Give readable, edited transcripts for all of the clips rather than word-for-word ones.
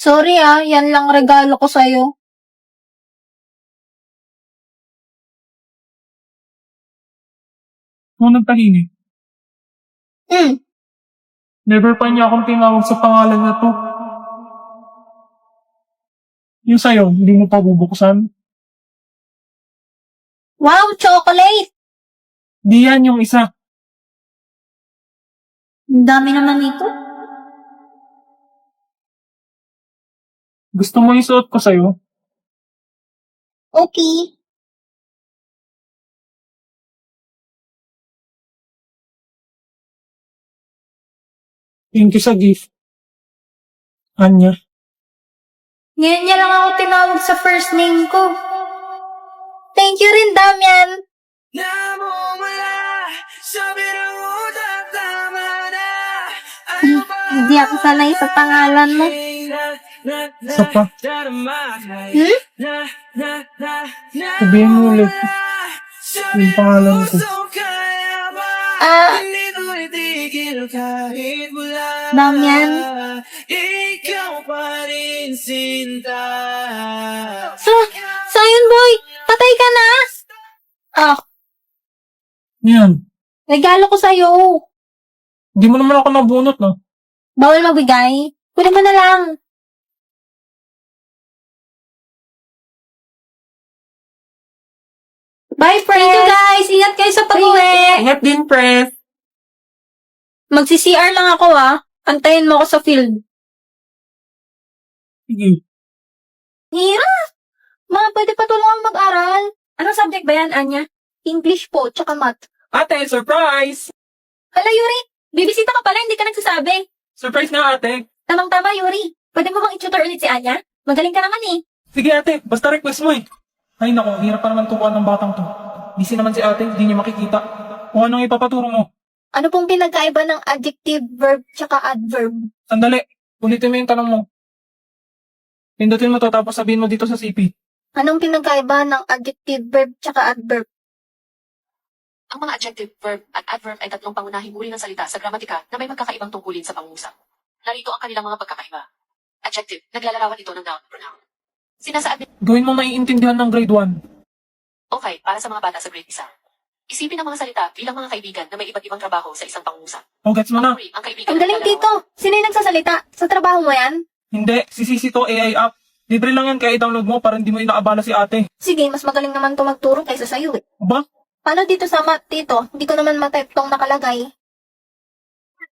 Sorry yan lang regalo ko sa'yo. Kung nagtahimik, never pa niya akong tinawag sa pangalan na to. Yung sa'yo, hindi mo pa bubuksan? Wow, chocolate! Di yan yung isa. Ang dami naman ito. Gusto mo isuot ko sa'yo? Okay. Thank you sa gift. Anya. Ngayon niya lang ako tinawag sa first name ko. Thank you rin, Damian. Hindi ako sanay sa pangalan mo. Isa pa. Sabihin mo ulit. Yung pangalan ko. Damian. Sayon boy, patay ka na? Yan. Regalo ko sa'yo. Di mo naman ako nabunot, no? Bawal magbigay. Kunin mo na lang. Bye, friends! Thank you, guys! Ingat kayo sa pag-uwi! Ingat din, Pres. Magsi-CR lang ako, Antayin mo ako sa field. Sige. Hira! Ma, pwede pa tulungan mag-aral. Anong subject ba yan, Anya? English po, tsaka math. Ate, surprise! Hala, Yuri! Bibisita ka pala, hindi ka nagsasabi. Surprise nga, ate. Tamang-tama, Yuri. Pwede mo bang i-tutor ulit si Anya? Magaling ka naman Sige, ate. Basta request mo eh. Ay, naku. Hirap pa naman tukuan ng batang to. Busy naman si ate. Hindi niya makikita. Kung anong ipapaturo mo. Ano pong pinagkaiba ng adjective, verb, tsaka adverb? Sandali. Ulitin mo yung tanong mo. Pindutin mo to tapos sabihin mo dito sa CP. Anong pinagkaiba ng adjective, verb, tsaka adverb? Ang mga adjective, verb, at adverb ay tatlong pangunahing uri ng salita sa gramatika na may magkakaibang tungkulin sa pangungusap. Narito ang kanilang mga pagkakaiba. Adjective, naglalarawan ito ng noun pronoun. Sinasaad Gawin mo maiintindihan ng grade 1. okay para sa mga bata sa grade 1. Isipin ang mga salita bilang mga kaibigan na may iba't ibang trabaho sa isang pangungusap. O, gets mo na? Ang uri, ang kaibigan Ang galing, naglalarawan- Tito. Sino yung nagsasalita? Sa trabaho mo yan? Hindi. Si Sisi to AI app. Libre lang yan kaya i-download mo para hindi mo inaabala si ate. Sige, mas magaling naman to magturo kaysa sa'yo Aba? Paano dito sa math, Tito? Hindi ko naman matype tong nakalagay.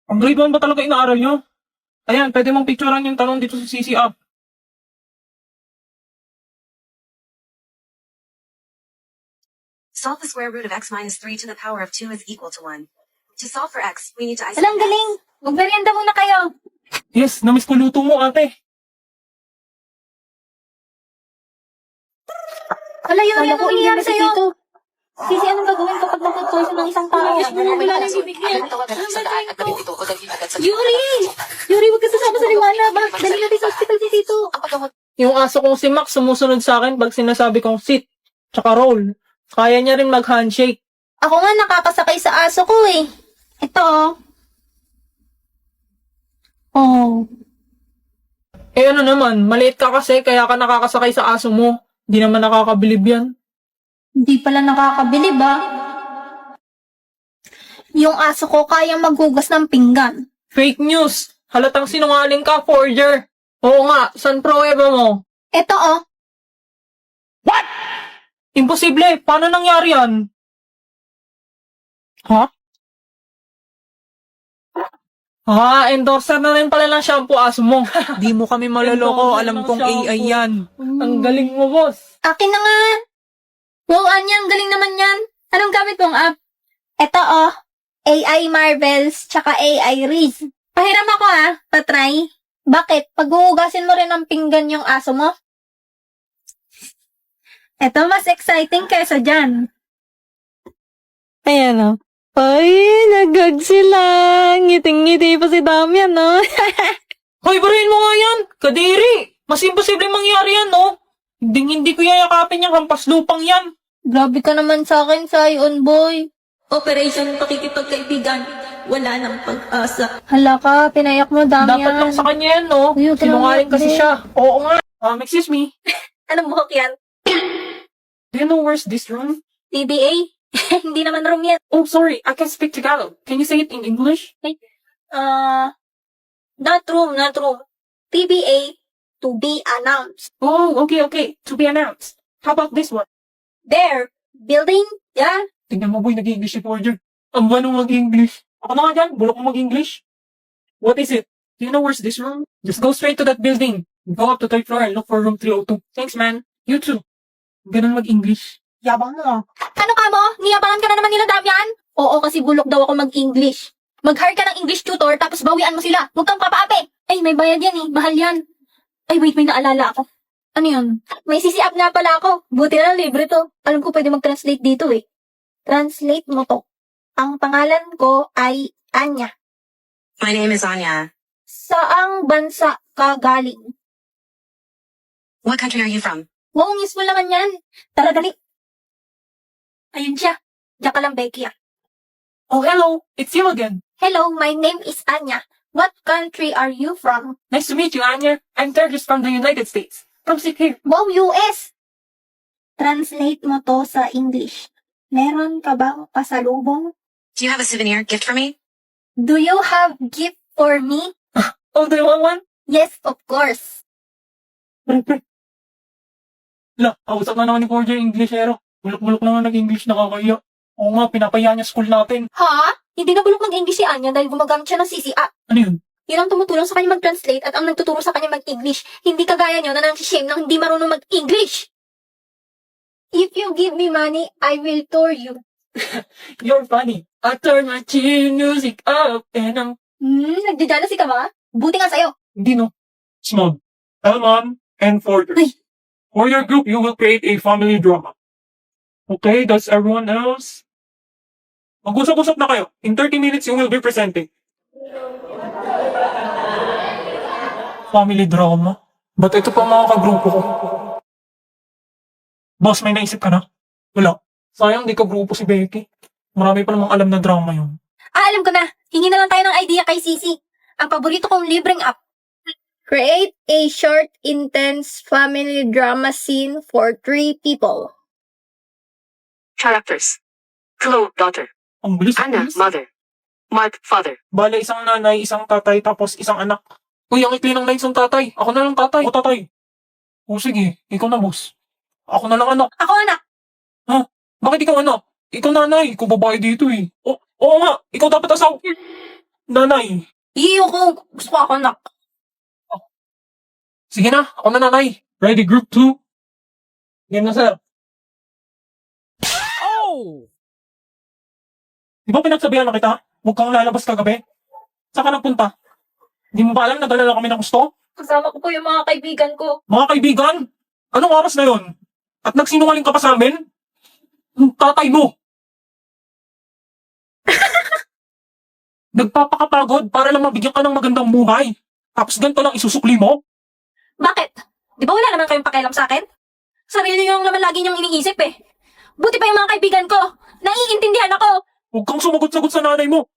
Ang grade 1 ba talaga inaaral nyo? Ayan, pwede mong picturean yung tanong dito sa CC app. Solve the square root of x minus 3 to the power of 2 is equal to 1. To solve for x, we need to isolate Alang galing! Magmerienda muna kayo. Yes, namiss ko luto mo ate. Hala, Yuri, ano nangyayari sa'yo? Sisi, anong gagawin kapag nag-poison ng isang tao? Agad na tawagan ang sandaan at gawin ito o dalhin agad sa Yuri! Yuri, huwag ka sasama sa liwanag. Dali natin sa hospital si Tito. Ang paggamot Yung aso kong si Max sumusunod sa akin pag sinasabi kong sit, tsaka roll. Kaya niya rin mag-handshake. Ako nga nakakasakay sa aso ko Ito Oh. Eh ano naman, maliit ka kasi kaya ka nakakasakay sa aso mo. Di naman nakakabilib yan. Hindi pala nakakabilib Yung aso ko kayang maghugas ng pinggan. Fake news! Halatang sinungaling ka, forger! Oo nga, saan pruweba mo? Ito Imposible! Paano nangyari yan? Ha? Endorser na rin pala ng shampoo aso mo. Di mo kami maloloko, alam kong AI yan. Ang galing mo, boss. Akin na nga. Wow, Anya, ang galing naman yan. Anong gamit mong app? Ito AI Marvels, tsaka AI Riz. Pahiram ako patry. Bakit? Paghuhugasin mo rin ng pinggan yung aso mo? Ito mas exciting kaysa dyan. Ayan Ay, nagag sila. Ngiting-ngiti pa si Damian, Hoy, barayin mo nga yan! Kadiri! Mas imposible mangyari yan, no? Hindi ko yayakapin yung hampas lupang yan. Grabe ka naman sa akin, Sayon boy. Operation Pakikipagkaibigan. wala nang pag-asa. Hala ka, pinayak mo, dami Dapat lang sa kanya yan, no? Uy, huwag ka Sinungaling naman, kasi be. siya. Oo nga. Excuse me. Anong buhok yan? Do you know where's this room? TBA? Hindi naman room yan. Oh, sorry. I can speak Tagalog. Can you say it in English? Not room, not room. TBA, to be announced. Oh, okay. To be announced. How about this one? There, building, yeah. Tingnan mo, boy, nag-English si Forger. Ang banong mag-English. Ako na nga dyan, bulok mo mag-English. What is it? Do you know where's this room? Just go straight to that building. Go up to third floor and look for room 302. Thanks, man. You too. Ganun mag-English. Yabang mo ah. Ano ka mo? Niyabangan ka na naman nila, Damian? Oo, kasi bulok daw ako mag-English. Mag-hire ka ng English tutor, tapos bawian mo sila. Huwag kang papaapi. Ay, may bayad yan eh. Mahal yan. Ay, wait, may naalala ako. Ano yun? May CC app nga pala ako. Buti na libre to. Alam ko pwede mag-translate dito eh. Translate mo to. Ang pangalan ko ay Anya. My name is Anya. Saang bansa ka galing? What country are you from? Wow, useful naman yan. Tara, dali. Ayun siya. Diyan ka lang, Becky ah. Oh, hello. It's you again. Hello, my name is Anya. What country are you from? Nice to meet you, Anya. I'm Terjes from the United States. Come sit here. Wow, US! Translate mo to sa English. Meron ka bang pasalubong? Do you have a souvenir gift for me? Do you have gift for me? Oh, do you want one? Yes, of course. Kausap na naman ni Forger yung Englishero. Bulok-bulok naman nag-English, nakakaya. Oo nga, pinapaya niya school natin. Ha? Hindi na bulok mag-English si Anya dahil gumagamit siya ng CC app. Ano yun? Yun ang tumutulong sa kanya mag-translate at ang nagtuturo sa kanya mag-English. Hindi kagaya nyo na nang-shame ng hindi marunong mag-English. If you give me money, I will tour you. You're funny. I turn my chin music up and I'm... Nagdadala si ka ba? Buti nga sa'yo. Hindi no. Smog. Elman and Forger. Ay. For your group, you will create a family drama. Okay, does everyone else? Mag-usap-usap na kayo. In 30 minutes, you will be presenting. Family drama? Ba't ito pa mga kagrupo ko? Boss, may naisip ka na? Wala. Sayang, di ka grupo si Becky. Marami pa namang alam na drama yun. Alam ko na. Hingi na lang tayo ng idea kay Sisi. Ang paborito kong libreng app. Create a short, intense family drama scene for 3 people. Characters. Chloe, daughter. Ang bilis. ang Anna, bilis. mother. Mark, father. Bale, isang nanay, isang tatay, tapos isang anak. Uy, ang ikli ng lines ng tatay. Ako na lang tatay. O tatay. O sige, ikaw na boss. Ako na lang anak. Ako anak. Bakit ikaw anak? Ikaw nanay. Ikaw babae dito eh. Oo nga. Ikaw dapat asaw. Nanay. Iyo ko. Gusto ko ako anak. Sige na. Ako na nanay. Ready, group 2. Game na sir. Oh! Di ba pinagsabihan na kita? Huwag kang lalabas kagabi. Saan ka nagpunta? Di mo ba alam na dalala kami ng gusto? Kasama ko po yung mga kaibigan ko. Mga kaibigan, anong oras na yon? At nagsinungaling ka pa sa amin? Yung tatay mo. Nagpapakapagod para lang mabigyan ka ng magandang buhay. Tapos ganito lang isusukli mo? Bakit? Di ba wala naman kayong pakialam sa akin? Sarili niyo naman lagi niyong iniisip eh. Buti pa yung mga kaibigan ko. Naiintindihan ako. Huwag kang sumagot-sagot sa nanay mo.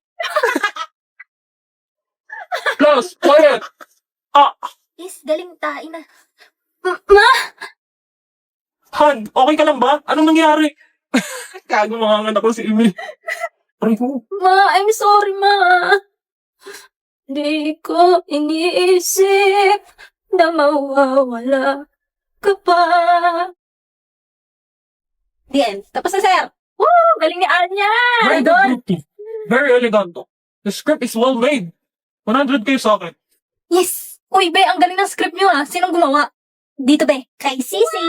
Plus, quiet. Yes, galing tayo na. Ma? Han, okay ka lang ba? Anong nangyari? Kago mga anak ko si Emil. Aray ko. Ma, I'm sorry, ma. Di ko iniisip na mawawala ka pa. The end. Tapos na, sir. Woo! Galing ni Anya! Very Idol! good group 2. Very elegant. The script is well made. 100 kayo sa akin. Yes! Uy, be, ang galing ng script niyo ah. Sinong gumawa? Dito, be. Kay Sisi.